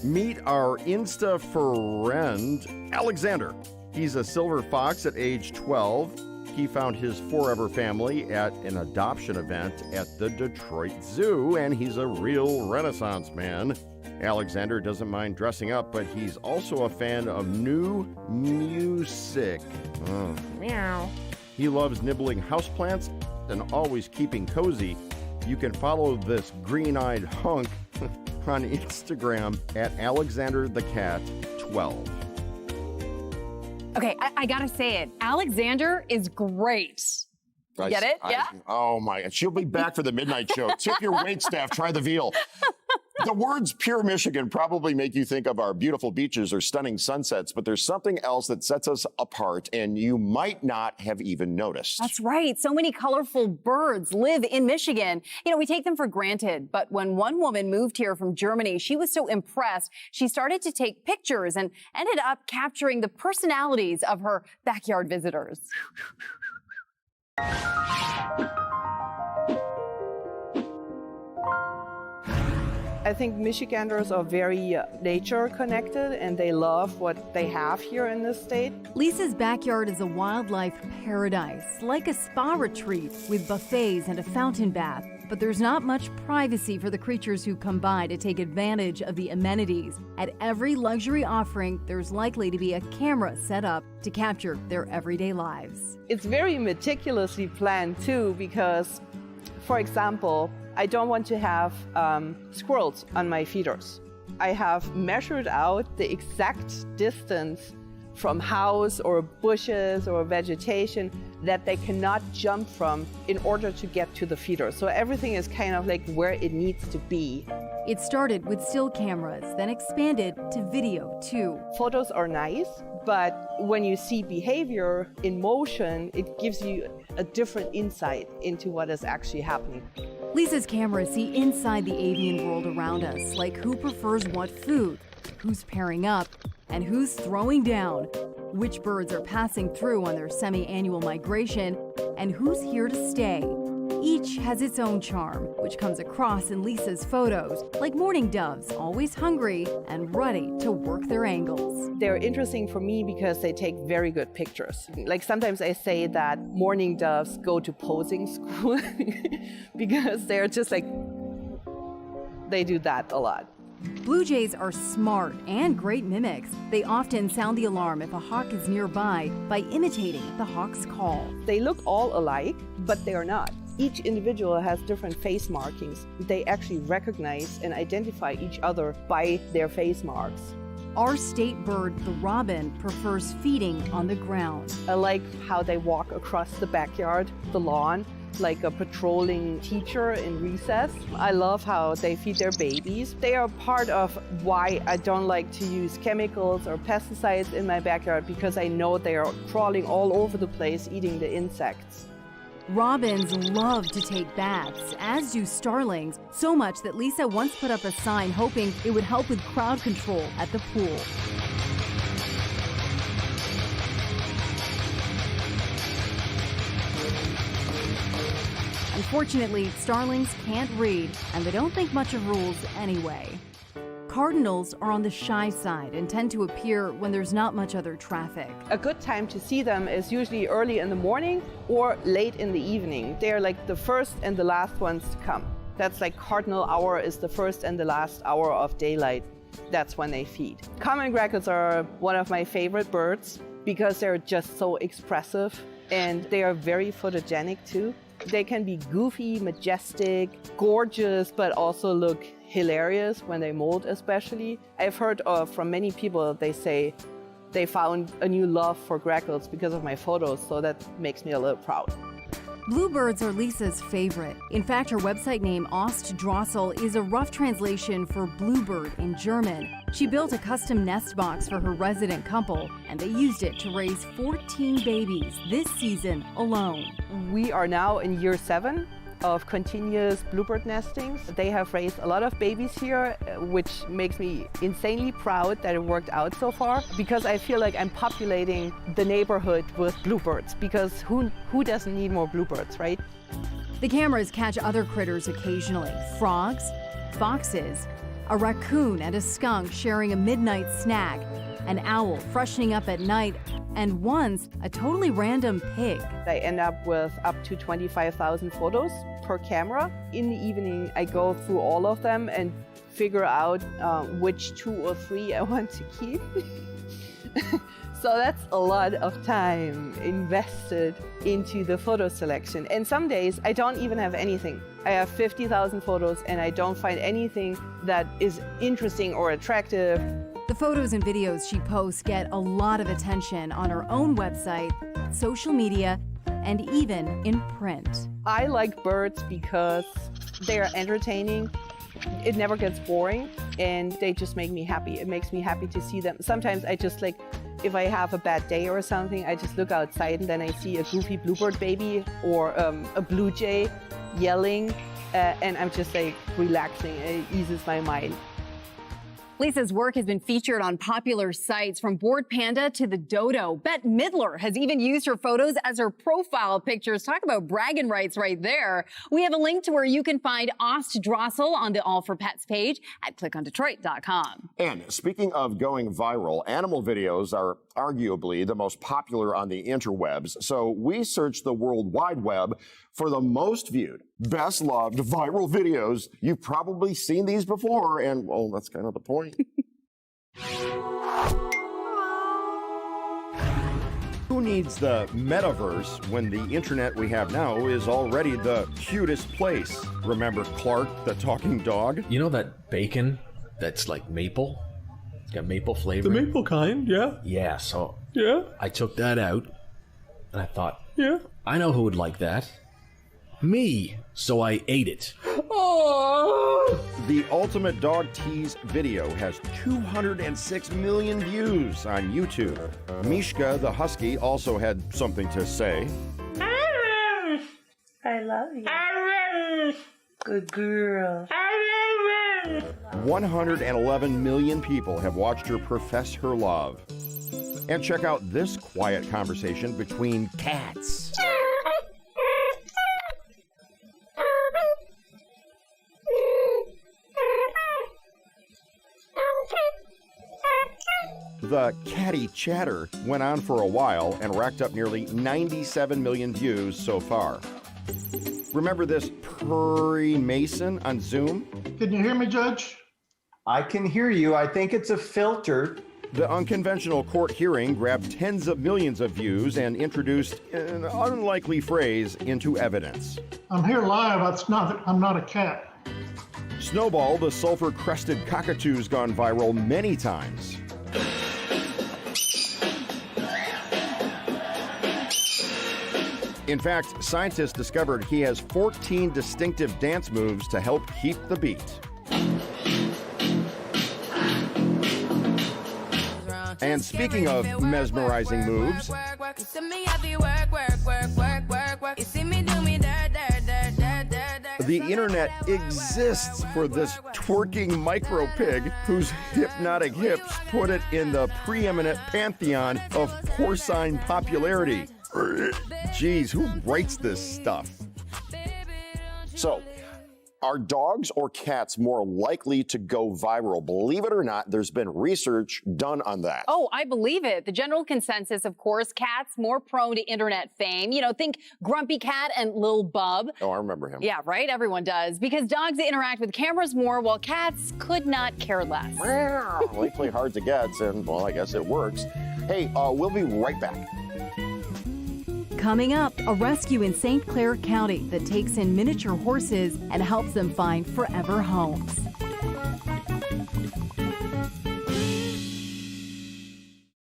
Meet our Insta friend, Alexander. He's a silver fox at age 12. He found his forever family at an adoption event at the Detroit Zoo, and he's a real Renaissance man. Alexander doesn't mind dressing up, but he's also a fan of new music. Meow. He loves nibbling houseplants and always keeping cozy. You can follow this green-eyed hunk on Instagram at AlexanderTheCat12. Okay, I gotta say it. Alexander is great. Get it? Yeah? Oh my, she'll be back for the midnight show. Tip your wait staff, try the veal. The words pure Michigan probably make you think of our beautiful beaches or stunning sunsets, but there's something else that sets us apart and you might not have even noticed. That's right. So many colorful birds live in Michigan. You know, we take them for granted, but when one woman moved here from Germany, she was so impressed, she started to take pictures and ended up capturing the personalities of her backyard visitors. I think Michiganders are very nature connected and they love what they have here in this state. Lisa's backyard is a wildlife paradise, like a spa retreat with buffets and a fountain bath. But there's not much privacy for the creatures who come by to take advantage of the amenities. At every luxury offering, there's likely to be a camera set up to capture their everyday lives. It's very meticulously planned too because, for example, I don't want to have squirrels on my feeders. I have measured out the exact distance from house or bushes or vegetation that they cannot jump from in order to get to the feeder. So everything is kind of like where it needs to be. It started with still cameras, then expanded to video too. Photos are nice, but when you see behavior in motion, it gives you a different insight into what is actually happening. Lisa's cameras see inside the avian world around us, like who prefers what food, who's pairing up, and who's throwing down, which birds are passing through on their semi-annual migration, and who's here to stay. Each has its own charm, which comes across in Lisa's photos, like mourning doves, always hungry and ready to work their angles. They're interesting for me because they take very good pictures. Like sometimes I say that mourning doves go to posing school because they're just like, they do that a lot. Blue jays are smart and great mimics. They often sound the alarm if a hawk is nearby by imitating the hawk's call. They look all alike, but they are not. Each individual has different face markings. They actually recognize and identify each other by their face marks. Our state bird, the robin, prefers feeding on the ground. I like how they walk across the backyard, the lawn, like a patrolling teacher in recess. I love how they feed their babies. They are part of why I don't like to use chemicals or pesticides in my backyard because I know they are crawling all over the place eating the insects. Robins love to take baths, as do starlings, so much that Lisa once put up a sign hoping it would help with crowd control at the pool. Unfortunately, starlings can't read, and they don't think much of rules anyway. Cardinals are on the shy side and tend to appear when there's not much other traffic. A good time to see them is usually early in the morning or late in the evening. They're like the first and the last ones to come. That's like cardinal hour is the first and the last hour of daylight. That's when they feed. Common grackles are one of my favorite birds because they're just so expressive and they are very photogenic too. They can be goofy, majestic, gorgeous, but also look hilarious when they molt especially. I've heard from many people, they say they found a new love for grackles because of my photos, so that makes me a little proud. Bluebirds are Lisa's favorite. In fact, her website name, Ostdrossel, is a rough translation for bluebird in German. She built a custom nest box for her resident couple, and they used it to raise 14 babies this season alone. We are now in year 7 of continuous bluebird nestings. They have raised a lot of babies here, which makes me insanely proud that it worked out so far, because I feel like I'm populating the neighborhood with bluebirds, because who doesn't need more bluebirds, right? The cameras catch other critters occasionally, frogs, foxes, a raccoon and a skunk sharing a midnight snack, an owl freshening up at night, and once a totally random pig. I end up with up to 25,000 photos per camera. In the evening, I go through all of them and figure out which 2 or 3 I want to keep. So that's a lot of time invested into the photo selection. And some days I don't even have anything. I have 50,000 photos and I don't find anything that is interesting or attractive. The photos and videos she posts get a lot of attention on her own website, social media, and even in print. I like birds because they are entertaining. It never gets boring and they just make me happy. It makes me happy to see them. Sometimes I just if I have a bad day or something, I just look outside and then I see a goofy bluebird baby or a blue jay yelling and I'm just relaxing. It eases my mind. Lisa's work has been featured on popular sites from Bored Panda to the Dodo. Bette Midler has even used her photos as her profile pictures. Talk about bragging rights right there. We have a link to where you can find Ost Drossel on the All for Pets page at clickondetroit.com. And speaking of going viral, animal videos are arguably the most popular on the interwebs. So we searched the World Wide Web for the most viewed, best loved viral videos. You've probably seen these before, and well, that's kind of the point. Who needs the metaverse when the internet we have now is already the cutest place? Remember Clark, the talking dog? You know that bacon that's like maple? It's got maple flavor. The maple kind, yeah. Yeah, so Yeah. I took that out and I thought, Yeah. I know who would like that. Me. So I ate it. Oh. The Ultimate Dog Tease video has 206 million views on YouTube. Mishka, the husky, also had something to say. I love you. Good girl. 111 million people have watched her profess her love. And check out this quiet conversation between cats. The catty chatter went on for a while and racked up nearly 97 million views so far. Remember this Perry Mason on Zoom? Can you hear me, Judge? I can hear you. I think it's a filter. The unconventional court hearing grabbed tens of millions of views and introduced an unlikely phrase into evidence. I'm here live. I'm not a cat. Snowball, the sulfur-crested cockatoo's gone viral many times. In fact, scientists discovered he has 14 distinctive dance moves to help keep the beat. And speaking of mesmerizing moves, the internet exists for this twerking micro pig whose hypnotic hips put it in the preeminent pantheon of porcine popularity. Geez, who writes this stuff? So, are dogs or cats more likely to go viral? Believe it or not, there's been research done on that. Oh, I believe it. The general consensus, of course, cats more prone to internet fame. You know, think Grumpy Cat and Lil Bub. Oh, I remember him. Yeah, right? Everyone does. Because dogs interact with cameras more, while cats could not care less. Likely hard to get, and well, I guess it works. Hey, we'll be right back. Coming up, a rescue in St. Clair County that takes in miniature horses and helps them find forever homes.